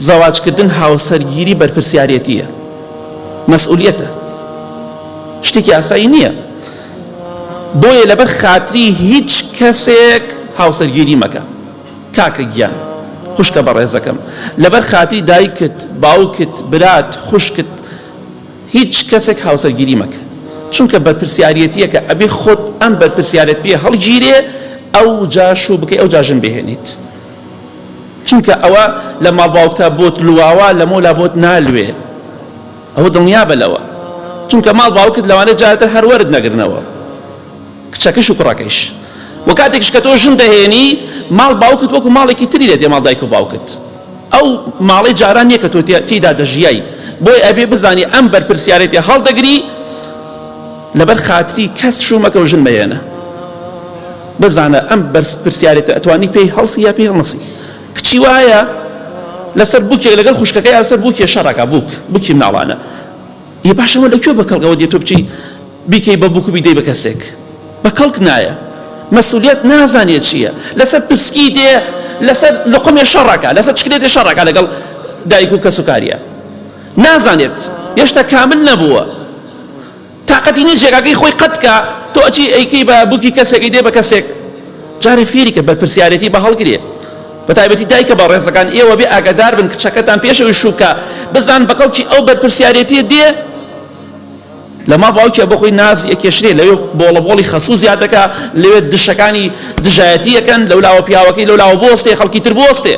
زەواجکردن هاوسەرگیری بەرپرسیارەتیە، مەسئولیەتە، شتێکی ئاسایی نییە. بۆیە لەبەر خاتری هیچ کەسێک هاوسەرگیری مەکە. کاکە گیان، خوشکە بەڕێزەکەم، لەبەر خاتری دایکت، باوکت، برات، خوشکت، هیچ کەسێک هاوسەرگیری مەکە، چونکە بەرپرسیارەتیە کە ئەبێ خۆت ئەم بەرپرسیارەت پێ هەڵگیرێ ئەو جاشو بکەی، ئەو جاژن بهێنیت. چونکە ئەوە لە ماڵباوکتا بۆت لواوە، لە مۆلا بۆت نالوێ، ئەوە دڵنیا بە لەوە، چونکە ماڵ باوکت لەوانە جارەتە هەر وەرد نەگرنەوە، کچەکەش و کوڕەکەیش. و کاتێکش کە تۆ ژن دەهێنی ماڵ باوکت وەکو ماڵێکی تری دێتێ، ماڵ دایک و باوکت، ئەو ماڵی جاران نییە کە تۆ تێیدا دەژیایی. بۆی ئەبێ بزانی ئەم بەرپرسیارەتی هەڵدەگری لەبەر خاتری کەس شومەکە و ژن بهێنە، بزانە ئەم بەرپرسیارەتە ئەتوانی پێی هەڵسی یا پێی هەڵنەسی. کچی وایە لەسەر بووکێک لەگەڵ خوشکەکەی لەسەر بووکێ شەڕەکە، بووکی مناڵانە، یە باشەوە لەکوێ بە کەڵگەوە دێت تۆ بچی بیکەی بە بووک و بیدەی بە کەسێک، بە کەڵک نایە، مەسئولیەت نازانێت چییە، لەسەر پسکی دێ، لەسەر لقمێ شەڕەکە، لەسەر چکلێتێ شەڕەکە لەگەڵ دایک و کەس و کاریە، نازانێت، هێشتا کامل نەبووە، تاقەتی نیست جێگاکەی خۆی قەتکە، تۆ ئەچی ئەیکەی بە بووکی کەسێکی دێ بە کەسێک. جارێ فێریکە بەرپرسیارەتی بە هەڵگرێ، بە تایبەتی دایکە بە ڕێزەکان ئێوە بێ ئاگادار بن کچەکەتان پێشەوەی شووکە، بزان بە کەڵکی ئەو بەرپرسیارەتیە دێ لە ماڵ باوکیە بۆ خۆی نازی ئەکێشرێ، لەوێ بۆڵەبۆڵی خەسوو زیاد دەکا، لەوێ دشەکانی دژایەتی یەکەن، لەولاوە پیاوەکەی لەولاوە بۆستێ، خەڵکی تر بۆستێ،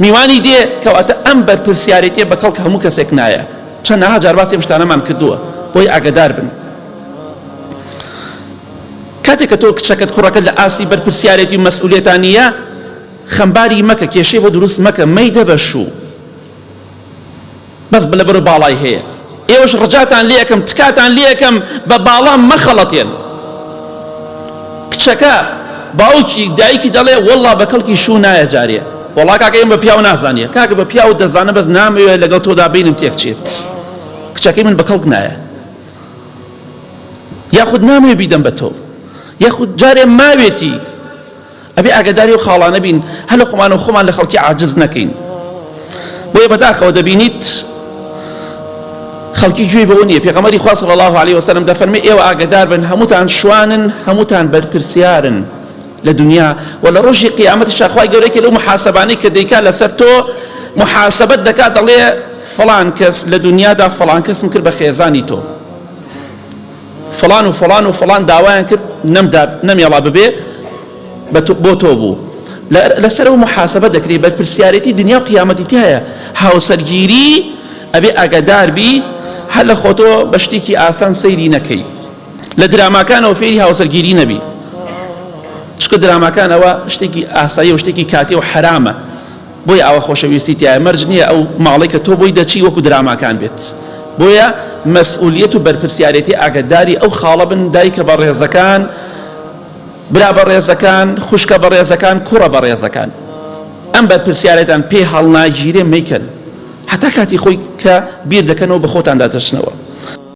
میوانی دێ کەواتە ئەم بەرپرسیارەتیە بە کەڵک هەموو کەسێک نایە. چەندەها جار باسی ئەم شتانەمان کردووە، بۆی ئاگادار بن. کاتێک کە تۆ کچەکەت کوڕەکەت لە ئاستی بەرپرسیارەتی و مەسئولیەتانیە خەمباری مەکە، کێشەی بۆ دروست مەکە، مەیدە بەشوو بەس لەبەر باڵای هەیە، ئێوەش ڕجاتان لێ یەکەم، تکاتان لێ یەکەم، بە باڵا مەخەڵەتێن. کچەکە باوکی دایکی دەڵێ وەڵڵا بە کەڵکی شوو نایە جارێ، وەڵا کاکە ئێمە بە پیاو نازانیە، کاکە بە پیاو دەزانە بەس نامەوێت لەگەڵ تۆدا بینم تێکچێت، کچەکەی من بە کەڵک نایە، یاخود نامەوێت بیدەم بە تۆ، یاخود جارێ ماوێتی. ئەبێ ئاگاداری و خاڵانە بین، هەلە خۆمان و خۆمان لە خەڵکی عاجز نەکەین. بۆیە بەداخەوە دەبینیت خەڵکی گوێی بەوە نییە، پێغەمبەری خوا صلی الله علیه وسلم دەفەرمێ ئێوە ئاگادار بن، هەمووتان شوانن، هەمووتان بەرپرسیارن لە دنیا و لە ڕۆژی قیامەتیشا خوای گەورەی لەو محاسەبانەی کە دەیکا لەسەر تۆ محاسەبەت دەکات، دەڵێ فڵان کەس لە دنیادا فڵان کەسم کرد بە خێزانی تۆ، فڵان و فڵان و فڵان داوایان کرد نەمێڵا ببێ بۆ تۆ بوو، لەسەر ئەو محاسەبە دەکرێت. بەرپرسیارەتی دنیا و قیامەتی هەیە، هاوسەرگیری ئەبێ ئاگادار بی، هەر لە خۆتۆ بە شتێکی ئاسان سەیری نەکەی، لە دراماکانەوە فێری هاوسەرگیری نەبی، چکە دراماکانەوە شتێکی ئاسایی و شتێکی کاتێ و حرامە، بۆیە ئەوە خۆشەویستی تایە، مەرج نییە ئەو ماڵی کە تۆ بۆی دەچی وەکو دراماکان بێت. بۆیە مەسئولیەت و بەرپرسیارەتی ئاگاداری ئەو خاڵە بن، دایکە بە ڕێزەکان، برا بە ڕێزەکان، خوشکە بە ڕێزەکان، کوڕە بە ڕێزەکان، ئەم بەرپرسیارەتان پێ هەڵناگیرێ مەیکەن، هەتا کاتی خۆی کە بیر دەکەنەوە بە خۆتان دادەچنەوە.